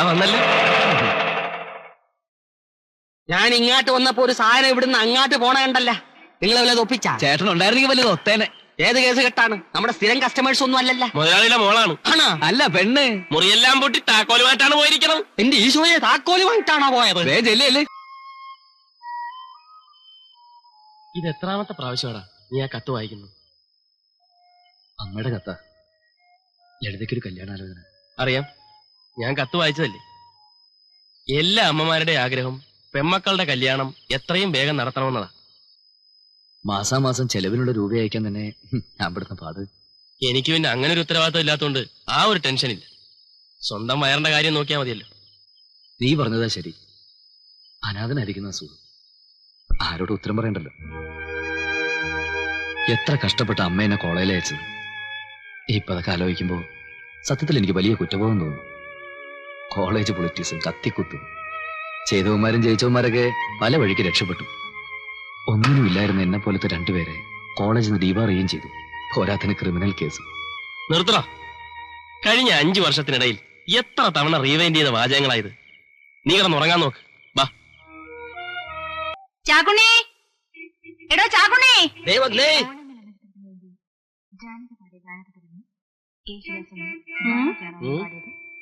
വന്നല്ലേ. ഞാൻ ഇങ്ങോട്ട് വന്നപ്പോ ഒരു സാധനം ഇവിടുന്ന് അങ്ങോട്ട് പോണ കണ്ടല്ല. നിങ്ങൾ വല്ലത് ഒപ്പിച്ചാ? ചേട്ടൻ ഉണ്ടായിരുന്നെങ്കിൽ വല്ലത് ഒത്തേനെ. ഏത് കേസ് കെട്ടാണ്? നമ്മുടെ സ്ഥിരം കസ്റ്റമേഴ്സ് ഒന്നും അല്ലല്ല. മുതലാളിയുടെ മോളാണ്. ആണോ? അല്ല, പെണ്ണ്. മുറിയെല്ലാം പൊട്ടി താക്കോലുമായിട്ടാണ് പോയിരിക്കണം. എന്റെ ഈശോയെ, താക്കോലുമായിട്ടാണോ പോയത്? ചെല്ലേ. ഇത് എത്രാമത്തെ പ്രാവശ്യമാടാ നീ ആ കത്ത് വായിക്കുന്നു? അമ്മയുടെ കത്ത. ലളിതയ്ക്കൊരു കല്യാണാലോചന. അറിയാം, ഞാൻ കത്ത് വായിച്ചതല്ലേ. എല്ലാ അമ്മമാരുടെ ആഗ്രഹം പെമ്മക്കളുടെ കല്യാണം എത്രയും വേഗം നടത്തണമെന്നതാ. മാസാമാസം ചെലവിനുള്ള രൂപ അയക്കാൻ തന്നെ ഞാൻ പെടുന്ന പാട്. എനിക്ക് പിന്നെ അങ്ങനെ ഒരു ഉത്തരവാദിത്വം ഇല്ലാത്തതുകൊണ്ട് ആ ഒരു ടെൻഷനില്ല. സ്വന്തം വയറിന്റെ കാര്യം നോക്കിയാൽ മതിയല്ലോ. നീ പറഞ്ഞതാ ശരി. അനാഥനായിരിക്കുന്ന സുഖം ആരോട് ഉത്തരം പറയണ്ടല്ലോ. എത്ര കഷ്ടപ്പെട്ട അമ്മ എന്നെ കോളേജിൽ അയച്ചത്. ഇപ്പൊ അതൊക്കെ ആലോചിക്കുമ്പോ സത്യത്തിൽ എനിക്ക് വലിയ കുറ്റബോധം തോന്നുന്നു. കോളേജ് പൊളിറ്റിക്സും കത്തിക്കുത്തും ചെയ്തവന്മാരും ജയിച്ചവന്മാരൊക്കെ പല വഴിക്ക് രക്ഷപ്പെട്ടു. ഒന്നിനുമില്ലായിരുന്ന എന്നെ പോലത്തെ രണ്ടുപേരെ കോളേജിൽ നിന്ന് ഡീബാറിയുകയും ചെയ്തു. പോരാത്തിന് ക്രിമിനൽ കേസ്. നിർത്തണ. കഴിഞ്ഞ 5 വർഷത്തിനിടയിൽ എത്ര തവണ റീവൈൻഡ് ചെയ്ത വാചകങ്ങളായത്. നീ കിടന്ന് ഉറങ്ങാൻ നോക്ക്. ബാ. ചാക്കുണ്ണി, എടോ ചാക്കുണ്ണി.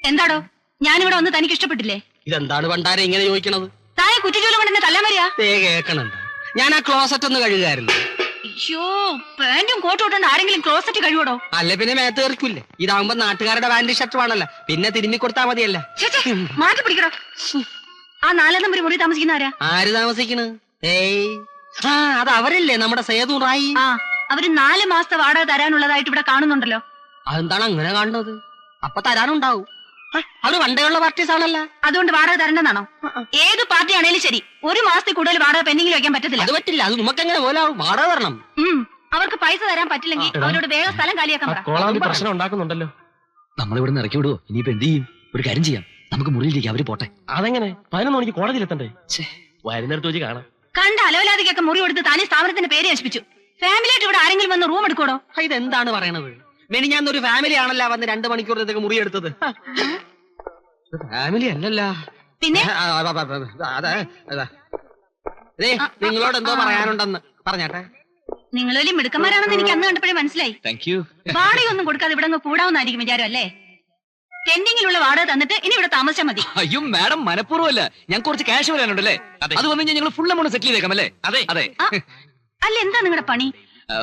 എന്താടോ ഞാനിവിടെ വന്ന് തനിക്ക് ഇഷ്ടപ്പെട്ടില്ലേ? ഇതെന്താണ് പണ്ടാരെ ഇങ്ങനെ ചോദിക്കണത്? തായ കുറ്റിച്ചോലും കൊണ്ട് എന്നെ തല്ലാൻ വരിക? കേക്കണുണ്ട്. ഞാൻ ആ ക്ലോസറ്റ് ഒന്ന് കഴുകായിരുന്നു. അയ്യോ, പാന്റും കോട്ടും ഇട്ടുകൊണ്ട് ആരെങ്കിലും ക്ലോസറ്റ് കഴുകടോ? അല്ല പിന്നെ മേത്ത് കയറിക്കൂല്ലേ? ഇതാവുമ്പോ നാട്ടുകാരുടെ പാന്റ് ഷർട്ട് വേണല്ലോ, പിന്നെ തിരുമ്മി കൊടുത്താൽ മതിയല്ല. മാറ്റി പിടിക്കടോ. ആ 4 നമ്പർ മുറി താമസിക്കുന്നവരാ? ആര് താമസിക്കണ്? അത് അവരല്ലേ, നമ്മുടെ സേതു റായി. ആ, അവര് 4 മാസത്തെ വാടക തരാനുള്ളതായിട്ട് ഇവിടെ കാണുന്നുണ്ടല്ലോ. അതെന്താണ് അങ്ങനെ കാണുന്നത്? അപ്പൊ തരാനുണ്ടാവും. അവര് പണ്ടേയുള്ള പാർട്ടീസ് ആണല്ല. അതുകൊണ്ട് വാടക തരണ്ടെന്നാണോ? ഏത് പാർട്ടി ആണേലും ശരി, 1 മാസത്തിൽ കൂടുതൽ വാടക പെൻഡിങ്ങിൽ വെക്കാൻ പറ്റത്തില്ല. അത് പറ്റില്ല. അത് നമുക്കെങ്ങനെ പോലെ വാടക തരണം. അവർക്ക് പൈസ തരാൻ പറ്റില്ലെങ്കിൽ അവരോട് വേഗം സ്ഥലം കാലിയാക്കാൻ പ്രശ്നം ഉണ്ടാക്കുന്നുണ്ടല്ലോ. നമ്മളിവിടെ ഇറക്കി വിടുവോ? ഇനിയിപ്പോ എന്ത് ചെയ്യും? ഒരു കാര്യം ചെയ്യാം, നമുക്ക് മുറിയിലേക്ക് അവര് പോട്ടെ. അതെങ്ങനെ? 11 മണിക്ക് കോടതിയിലെത്തണ്ടേ? വരുന്നിടത്ത് വെച്ച് കാണാം. കണ്ട അലവലാതിക്കൊക്കെ മുറി കൊടുത്ത് താനേ സ്ഥാപനത്തിന്റെ പേര് നശിപ്പിച്ചു. ഫാമിലിയായിട്ട് ഇവിടെ ആരെങ്കിലും വന്ന് റൂം എടുക്കോടോ? ഇതെന്താണ് പറയണത്? മെനിഞ്ഞാന്നൊരു ഫാമിലി ആണല്ല വന്ന് 2 മണിക്കൂറത്തേക്ക് മുറി എടുത്തത്. ഫാമിലി അല്ലല്ല. പിന്നെ നിങ്ങളോട് എന്തോ പറയാനുണ്ടെന്ന് പറഞ്ഞാട്ടെ. നിങ്ങൾ വലിയ മിടുക്കന്മാരാണെന്ന് എനിക്ക് അന്ന് കണ്ടപ്പോഴേ മനസ്സിലായി. വാടകയൊന്നും കൊടുക്കാതെ ഇവിടെ കൂടാവുന്നായിരിക്കും വിചാരം അല്ലേ? പെൻഡിങ്ങിലുള്ള വാടക തന്നിട്ട് ഇനി ഇവിടെ താമസിച്ചാൽ മതി. അയ്യോ മാഡം, മനഃപൂർവ്വമല്ല. ഞാൻ കുറച്ച് ക്യാഷ് വരാനുണ്ടല്ലേ, അത് വന്നു കഴിഞ്ഞാൽ ഞങ്ങൾ ഫുൾ എമൗണ്ട് സെറ്റിൽ ചെയ്തേക്കാം അല്ലേ? അതെ അതെ. അല്ല, എന്താ നിങ്ങളുടെ പണി?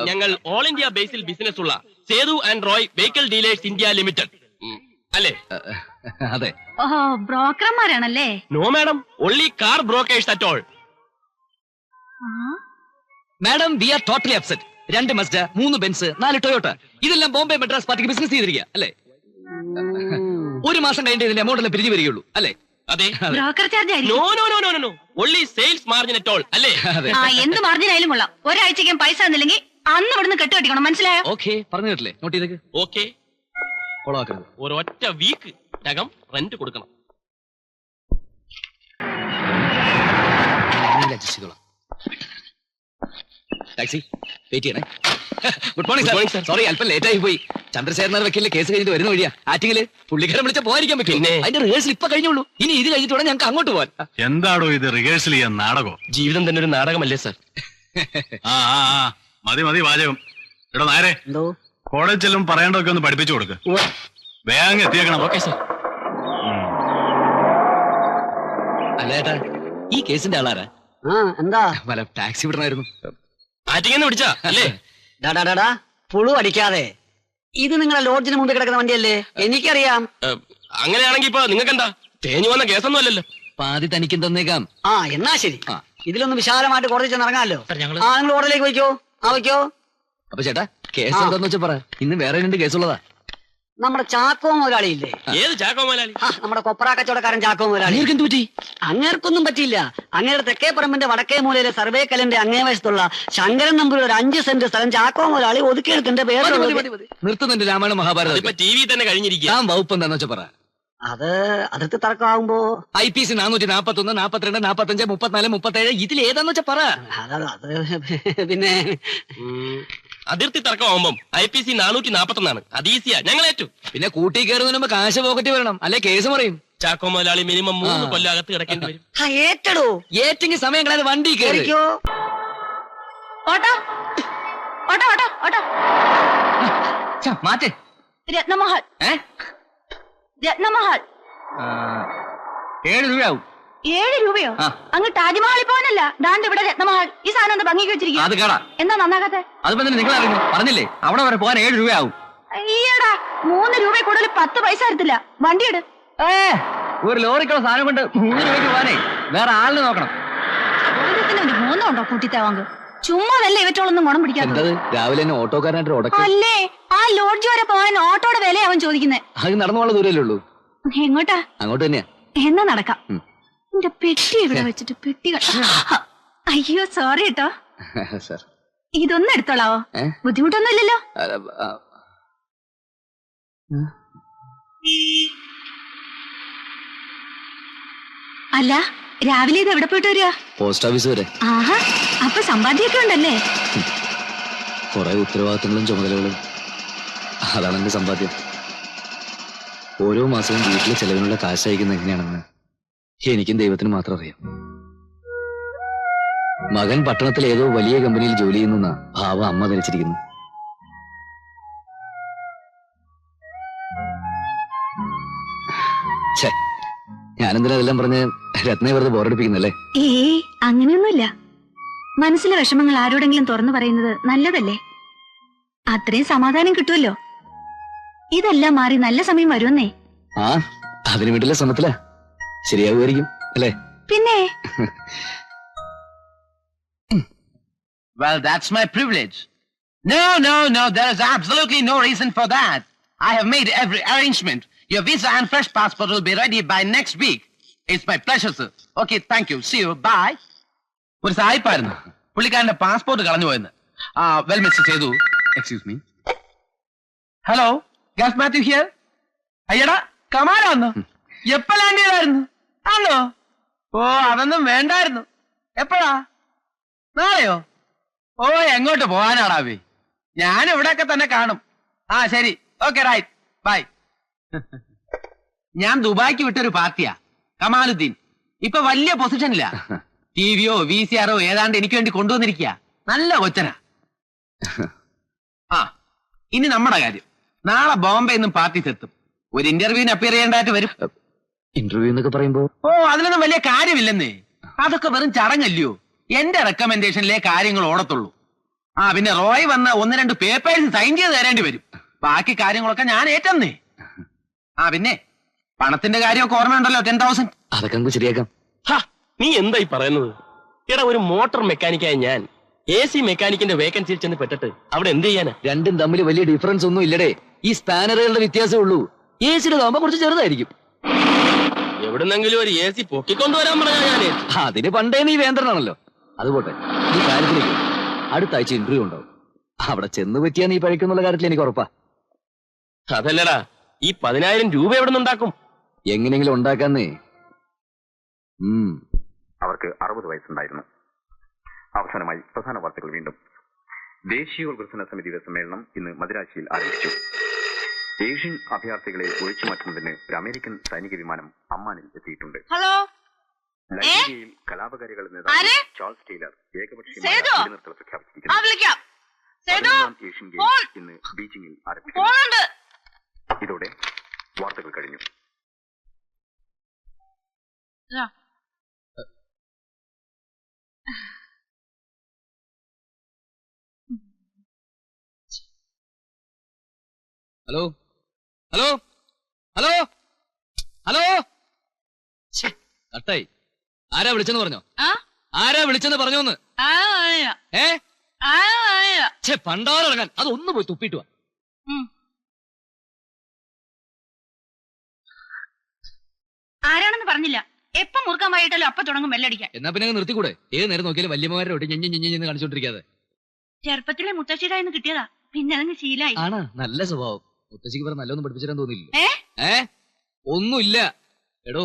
ഞങ്ങൾ ഓൾ ഇന്ത്യ ബേസിൽ ബിസിനസ് ഉള്ള Sethu and Roy vehicle dealers India limited അല്ലേ? അതെ. ഓഹോ, ബ്രോക്കർമാരാണല്ലേ? No madam, only car brokers at all. Madam, we are totally upset. 2 Mazda, 3 Benz, 4 Toyota, ഇതെല്ലാം ബോംബെ മദ്രാസ് പാർട്ടിക്ക് ബിസിനസ് ചെയ്തിരിക്കുക അല്ലേ? 1 മാസം കഴിഞ്ഞിട്ട് ഇതിന്റെ എമൗണ്ട് എല്ലാം പിരിഞ്ഞു വരികയുള്ളൂ അല്ലേ? അതെ. Broker charge no no no no no, only sales margin at all അല്ലേ? എന്ത് മാർജിൻ ആയാലും കൊള്ളാം. ഒരാഴ്ചയ്ക്കും പൈസ തന്നില്ലെങ്കിൽ അന്ന് ഇവിടുന്ന് കെട്ടുകെട്ടിക്കണം, മനസ്സിലായോ? ഓക്കെ, പറഞ്ഞു കേട്ടില്ലേ? നോട്ട് ചെയ്തേക്ക്. ഓക്കെ, കൊളാക്കരുത്. ഒരൊറ്റ വീക്ക് കം റെന്റ് കൊടുക്കണം. ടാക്സി വെയിറ്റ് ചെയ്യണേ. Good morning sir. സോറി, അല്പം ലേറ്റ് ആയി പോയി. ചന്ദ്രശേഖരൻ വക്കീലിന്റെ കേസ് കഴിഞ്ഞിട്ട് വരുന്ന വഴിയാ. ആറ്റിങ്ങില് പുള്ളിക്കാരൻ വിളിച്ച പോകാതിരിക്കാൻ പറ്റും. അതിന്റെ റിഹേഴ്സൽ ഇപ്പൊ കഴിഞ്ഞുള്ളൂ. ഇനി ഇത് കഴിഞ്ഞിട്ട് വേണം ഞങ്ങൾക്ക് അങ്ങോട്ട് പോകാൻ. എന്താടോ ഇത് റിഹേഴ്സൽ ചെയ്യാൻ നാടകോ? ജീവിതം തന്നെ ഒരു നാടകമല്ലേ സർ? മതി മതി വാചകം. എടോ നേരെ കോളേജ് ചെല്ലും പറയേണ്ടതൊക്കെ ഒന്ന് പഠിപ്പിച്ചു കൊടുക്ക്. വേഗം എത്തിയേക്കണം. Okay sir. അല്ല ഏട്ടാ, ഈ കേസിന്റെ ആളാരാ? എന്താ വല്ല ടാക്സി വിടണമായിരുന്നു. ആറ്റിങ്ങന്ന് പിടിച്ചാ അല്ലേ? പുളു അടിക്കാതെ. ഇത് നിങ്ങളെ ലോഡ്ജിന് മുമ്പിൽ കിടക്കുന്ന വണ്ടിയല്ലേ? എനിക്കറിയാം. അങ്ങനെയാണെങ്കിൽ ഇപ്പൊ നിങ്ങൾക്ക് എന്താ തേഞ്ഞു വന്ന കേസൊന്നും അല്ലല്ലോ. പാതി തനിക്കും തന്നേക്കാം. എന്നാ ശരി. ഇതിലൊന്ന് വിശാലമായിട്ട് കോടതി ചെന്ന് ഇറങ്ങാമല്ലോ. നിങ്ങൾ കോടതിയിലേക്ക് വയ്ക്കോ. വയ്ക്കോ. അപ്പൊ ചേട്ടാ, കേസ് എന്താന്ന് വെച്ചാ പറ. ഇന്ന് വേറെ 2 കേസുള്ളതാ. നമ്മുടെ ചാക്കോ മുതലാളിയില്ലേ? ഏത് ചാക്കോ മുതലാളി? നമ്മുടെ കൊപ്ര കച്ചവടക്കാരൻ ചാക്കോ മുതലാളി. എന്ത് പറ്റി? അങ്ങേർക്കൊന്നും പറ്റിയില്ല. അങ്ങയുടെ തെക്കേ പറമ്പിന്റെ വടക്കേ മൂലയിലെ സർവേ കല്ലിന്റെ അങ്ങേ വശത്തുള്ള ശങ്കരൻ നമ്പൂരി ഒരു 5 സെന്റ് സ്ഥലം ചാക്കോ മുതലാളി ഒതുക്കിയെടുക്കേണ്ട പേര് നിർത്തുന്നുണ്ട്. രാമായണ മഹാഭാരതം ഇപ്പൊ ടി വി തന്നെ കഴിഞ്ഞിരിക്കുക. വകുപ്പ് എന്താന്ന് വെച്ചാ പറ. അത് അതിർത്തി തർക്കമാകുമ്പോ IPC 441, 42, 45, 34, 37 ഇതിൽ ഏതാന്ന് വെച്ചാ പറ. അത് പിന്നെ അതിർത്തി തർക്കമാകുമ്പം IPC 441 അത് ഈസിയാ, ഞങ്ങൾ ഏറ്റു. പിന്നെ കൂട്ടി കയറുന്നതിന് മുമ്പ് കാശ് പോക്കറ്റ് വരണം, അല്ലെ കേസ് പറയും. ചാക്കോ മുതലാളി മിനിമം 3 കൊല്ലം അകത്ത് കിടക്കേണ്ടി വരും. ഏറ്റടോ ഏറ്റെങ്കിൽ സമയം കളയാതെ വണ്ടി കയറി. ഓട്ടോ ഓട്ടോ ഓട്ടോ ഓട്ടോ മാറ്റേ. രത്നമഹൽ രത്നമഹൽ 7 രൂപയാവും. 7 രൂപയോ? അങ്ങ് താജ്മഹലിൽ പോകാനല്ല, ദാണ്ട് ഇവിടെ രത്നമഹൽ. ഈ സാധനം ഒന്ന് ഭംഗിക്ക് വെച്ചിരിക്കും. അത് കേടാ. എന്താ നന്നാകാത്തെ? അതിപ്പോ നിങ്ങൾ അറിയുന്നു, പറഞ്ഞില്ലേ അവിടെ വരെ പോകാൻ 7 രൂപയാവും. ഈയടാ, 3 രൂപ കൂടുതൽ 10 പൈസ എടുത്തില്ല. വണ്ടി എടു. ഒരു ലോറിക്കുള്ള സാധനം കൊണ്ട് 3 രൂപയ്ക്ക് പോകാനേ വേറെ ആളിനെ നോക്കണം. ഒരു മൂന്നുണ്ടോ കൂട്ടിത്തേവാങ്ക്? ചുമ്മാ വല്ല ഇവറ്റോളൊന്നും ഗുണം പിടിക്കാത്തത്. രാവിലെ തന്നെ ഓട്ടോക്കാരനായിട്ട് ഉടക്കം. അല്ലേ, ആ ലോഡ്ജ് വരെ പോകാൻ ഓട്ടോയുടെ വില അവൻ ചോദിക്കുന്നേ. അത് നടന്നു ദൂരല്ലേ ഉള്ളൂ. എങ്ങോട്ടാ? അങ്ങോട്ട് തന്നെയാ. എന്നാ നടക്കാം. എന്റെ പെട്ടി ഇവിടെ വെച്ചിട്ട് പെട്ടി. അയ്യോ സോറി കേട്ടോ. ഇതൊന്നും എടുത്തോളാവോ? ബുദ്ധിമുട്ടൊന്നും ഇല്ലല്ലോ. അല്ല, രാവിലെ ഇത് എവിടെ പോയിട്ട് വരിക? പോസ്റ്റ് ഓഫീസ് വരെ. ആഹാ, അപ്പൊ സമ്പാദ്യമൊക്കെ ഉണ്ടല്ലേ? കുറെ ഉത്തരവാദിത്തങ്ങളും ചുമതലകളും. അതാണ് എന്റെ സമ്പാദ്യം. ഓരോ മാസവും വീട്ടിലെ ചെലവിനുള്ള കാശ് അയക്കുന്നത് എങ്ങനെയാണെന്ന് എനിക്കും ദൈവത്തിന് മാത്രം അറിയാം. മകൻ പട്ടണത്തിൽ ഏതോ വലിയ കമ്പനിയിൽ ജോലി ചെയ്യുന്ന ഭാവം അമ്മ ധരിച്ചിരിക്കുന്നു. ഞാനെന്തിനാ ഇതെല്ലാം പറഞ്ഞ് രത്നയെ വെറുതെ ബോറടിപ്പിക്കുന്നല്ലേ? അങ്ങനെയൊന്നുമില്ല. മനസ്സിലെ വിഷമങ്ങൾ ആരോടെങ്കിലും തുറന്നു പറയുന്നത് നല്ലതല്ലേ? അത്രയും സമാധാനം കിട്ടുമല്ലോ. ഇതെല്ലാം മാറി നല്ല സമയം വരുമെന്നേ. അതിന് വീട്ടിലെ ശ്രമത്തിലാ. ശരിയാകുമായിരിക്കും അല്ലേ? പിന്നെ Well, that's my privilege. No, there is absolutely no reason for that. I have made every arrangement. Your visa and fresh passport will be ready by next week. It's my pleasure, sir. Okay, thank you. See you. Bye. ഒരു സായിപ്പായിരുന്നു, പുള്ളിക്കാരന്റെ passport കളഞ്ഞു പോയെന്ന്. Well mister Sethu, excuse me. Hello, gas Mathew here. അയ്യടാ, കമാല വന്നോ? എപ്പോ land ചെയ്തായിരുന്നു? ആണോ? ഓ, അതൊന്നും വേണ്ടായിരുന്നു. എപ്പോഴാ? നാളെയോ? ഓ, എങ്ങോട്ട് പോകാനാടാവേ? ഞാൻ ഇവിടെയൊക്കെ തന്നെ കാണും. ശരി, ഓക്കെ, റൈറ്റ്, ബൈ. ഞാൻ ദുബായ്ക്ക് വിട്ടൊരു പാർട്ടിയാ, കമാലുദ്ദീൻ. ഇപ്പൊ വലിയ പൊസിഷനില്ല. TVയോ VCRോ ഏതാണ്ട് എനിക്ക് വേണ്ടി കൊണ്ടുവന്നിരിക്കുക. നല്ല കൊച്ചനാ. ഇനി നമ്മുടെ കാര്യം. നാളെ ബോംബെ നിന്നും പാർട്ടീസ് എത്തും. ഒരു ഇന്റർവ്യൂവിന് അപ്പിയർ ചെയ്യേണ്ടതായിട്ട് വരും. ഇന്റർവ്യൂ എന്നൊക്കെ പറയുമ്പോ അതിലൊന്നും വലിയ കാര്യമില്ലെന്നേ. അതൊക്കെ വെറും ചടങ്ങല്ലയോ. എന്റെ റെക്കമെൻഡേഷനിലെ കാര്യങ്ങൾ ഓടത്തുള്ളൂ. പിന്നെ റോയ് വന്ന് 1-2 പേപ്പേഴ്സ് സൈൻ ചെയ്ത് തരേണ്ടി വരും. ബാക്കി കാര്യങ്ങളൊക്കെ ഞാൻ ഏറ്റെന്നേ. പിന്നെ പണത്തിന്റെ കാര്യമൊക്കെ ഓർമ്മയുണ്ടല്ലോ, 10,000. അതൊക്കെ നമുക്ക് ശരിയാക്കാം. നീ എന്തായി പറയുന്നത്? എടാ, ഒരു മോട്ടോർ മെക്കാനിക്കായ ഞാൻ AC മെക്കാനിക്കിന്റെ വേക്കൻസിയിൽ ചെന്ന് പെട്ടിട്ട് അവിടെ എന്ത് ചെയ്യാനാ? രണ്ടും തമ്മിൽ വലിയ ഡിഫറൻസ് ഒന്നും ഇല്ലടേ. ഈ സ്പാനറുകളുടെ വ്യത്യാസമേ ഉള്ളൂ. AC കുറച്ച് ചെറുതായിരിക്കും. എവിടുന്നെങ്കിലും ഒരു AC പൊക്കിക്കൊണ്ടുവരാൻ പറഞ്ഞാ ഞാന്. അതിന് പണ്ടേ നീ വേന്ദ്രനാണല്ലോ. അതുപോട്ടെ, ഈ കാര്യത്തിലേക്ക് അടുത്ത ആഴ്ച ഇന്റർവ്യൂ ഉണ്ടാവും. അവിടെ ചെന്ന് പറ്റിയാ നീ പഴിക്കുന്നുള്ള കാര്യത്തിൽ എനിക്ക് ഉറപ്പാ. അതല്ലടാ, ഈ 10,000 രൂപ എവിടെ നിന്നുണ്ടാക്കും? എങ്ങനെയെങ്കിലും ഉണ്ടാക്കാന്നേ. അവർക്ക് 60 വയസ്സുണ്ടായിരുന്നു. അവസാനമായി പ്രധാന വാർത്തകൾ വീണ്ടും. ദേശീയോത്ഗ്രഥന സമിതിയുടെ സമ്മേളനം ഇന്ന് മദിരാശിയിൽ ആരംഭിച്ചു. ഏഷ്യൻ അഭയാർത്ഥികളെ ഒഴിച്ചുമാറ്റുന്നതിന് ഒരു അമേരിക്കൻ സൈനിക വിമാനം അമ്മാനിൽ എത്തിയിട്ടുണ്ട്. ലൈബീരിയയിൽ കലാപകാരികൾ നേതാവ് ചാൾസ് ടൈലർ ഏകപക്ഷീയമായ വെടിനിർത്തൽ പ്രഖ്യാപിച്ചിരിക്കുന്നു. ഏഷ്യൻ ഗെയിംസ് ഇന്ന് ബീജിംഗിൽ ആരംഭിക്കുന്നു. ഇതോടെ വാർത്തകൾ കഴിഞ്ഞു. ഹലോ ഹലോ ഹലോ ഹലോ കട്ടായി. ആരാ വിളിച്ചെന്ന് പറഞ്ഞോ? ആരാ വിളിച്ചെന്ന് പറഞ്ഞോന്ന്? പണ്ടാറിറങ്ങാൻ അതൊന്ന് പോയി തുപ്പിട്ടു. ആരാണെന്ന് പറഞ്ഞില്ല. എപ്പൊ മുറുക്കാൻ വൈകിട്ടല്ലോ അപ്പൊ തുടങ്ങും വെല്ലടിക്കാൻ. എന്നാ പിന്നെ നിർത്തിക്കൂടെ? ഏത് നേരം നോക്കിയാലും വല്യമ്മമാരെ ഒട്ടി ഞെഞ്ഞ് കാണിച്ചോണ്ടിരിക്കാതെ. ചെറുപ്പത്തിലെ മുത്തശ്ശിരായിന്ന് കിട്ടിയതാ, പിന്നെ അതങ്ങ് ശീലായി. ആണ്, നല്ല സ്വഭാവം. മുത്തശ്ശിക്ക് പറഞ്ഞ നല്ലൊന്നും പഠിപ്പിച്ചിരാൻ തോന്നിയില്ല. ഒന്നുമില്ല. എടോ,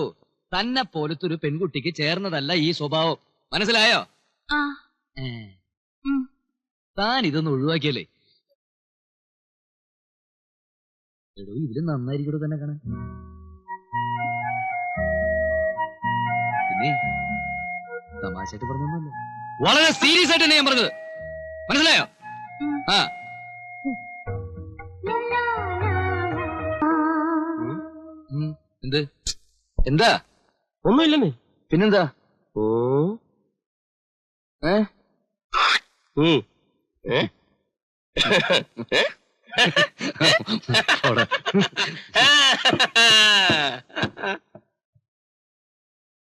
തന്നെ പോലത്തെ ഒരു പെൺകുട്ടിക്ക് ചേർന്നതല്ല ഈ സ്വഭാവം. മനസ്സിലായോ? താൻ ഇതൊന്നും ഒഴിവാക്കിയല്ലേ എടോ ഇതില് നന്നായിരിക്കും തന്നെ കാണാൻ. പിന്നെ തമാശയായിട്ട് പറഞ്ഞൊന്നുമല്ല, വളരെ സീരിയസ് ആയിട്ട് തന്നെ ഞാൻ പറഞ്ഞത്. മനസ്സിലായോ? ആ എന്ത് എന്താ? ഒന്നുമില്ലെന്നേ. പിന്നെന്താ? ഓ ഏ ഉം. ഏ? അവിടെ